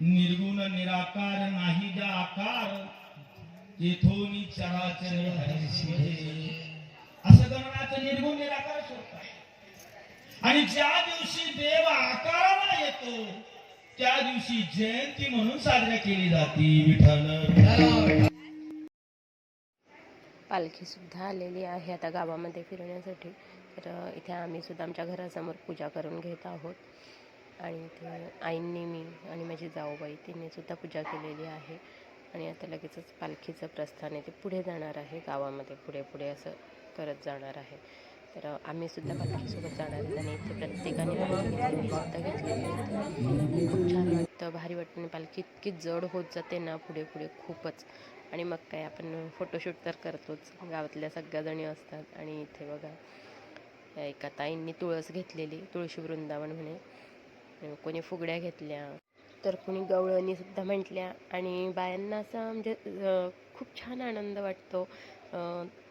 निर्गुण निराकार नाही जा आकार तेथोनी चराचर हरिसिंहे असं गणनाचं निर्गुण निराकार स्वरूप आहे. आणि ज्या दिवशी देव आकाराला येतो त्या दिवशी जयंती म्हणून साजरी केली जाते. विठ्ठल पालखी सुद्धा आलेली आहे आता गावामध्ये फिरण्यासाठी. तर इथे आम्ही सुद्धा आमच्या घरासमोर पूजा करून घेत आहोत. आणि इथे आईंनी मी आणि माझी जाऊबाई तिने सुद्धा पूजा केलेली आहे. आणि आता लगेचच पालखीचं प्रस्थान आहे ते पुढे जाणार आहे गावामध्ये, पुढे पुढे असं करत जाणार आहे. तर आम्ही सुद्धा पालखीसोबत जाणार आहेत. आणि इथे प्रत्येकाने पालखी घेतली, मी सुद्धा घेतलेली आहे. खूप छान वाटतं, भारी वाटतं. आणि पालखी इतकी जड होत जाते ना पुढे पुढे खूपच. आणि मग काय आपण फोटोशूट तर करतोच, गावातल्या सगळ्याजणी असतात. आणि इथे बघा एका ताईंनी तुळस घेतलेली, तुळशी वृंदावन म्हणे. कोणी फुगड्या घेतल्या तर कोणी गवळणी सुद्धा म्हटल्या. आणि बायांना असं म्हणजे खूप छान आनंद वाटतो.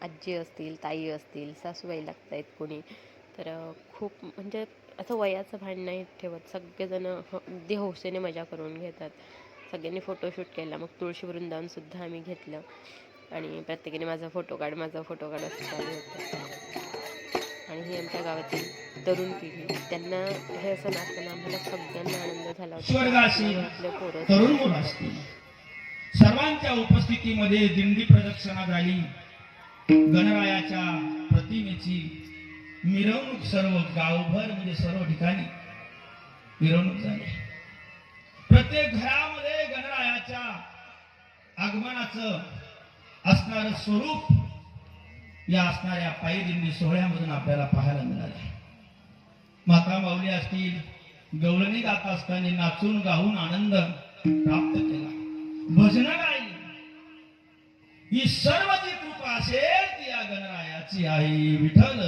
आजी असतील, ताई असतील, सासूबाई लागत आहेत कोणी. तर खूप म्हणजे असं वयाचं भान नाही ठेवत, सगळेजण अगदी हौसेने मजा करून घेतात. सगळ्यांनी फोटोशूट केला. मग तुळशी वृंदावनसुद्धा आम्ही घेतलं. आणि प्रत्येकाने माझा फोटो काढ असं चालू होतं. आणि ही आमच्या गावातील तरुण पिढी, त्यांना हे सण असताना आम्हाला सगळ्यांना आनंद झाला होता. तरुण मुलं असतील सर्वांच्या उपस्थितीमध्ये दिंडी प्रदक्षिणा झाली. गणरायाच्या प्रतिमेची मिरवणूक सर्व गावभर म्हणजे सर्व ठिकाणी मिरवणूक झाली. प्रत्येक घरामध्ये गणरायाच्या आगमनाचं असणारं स्वरूप या असणाऱ्या पायी दिंडी सोहळ्यामधून आपल्याला पाहायला मिळाले. माता माऊली असतील, गवळणी गात असताना नाचून गाऊन आनंद प्राप्त केला, भजन गायली. ही सर्व जी कृपा असेल ती या गणरायाची आहे. विठ्ठल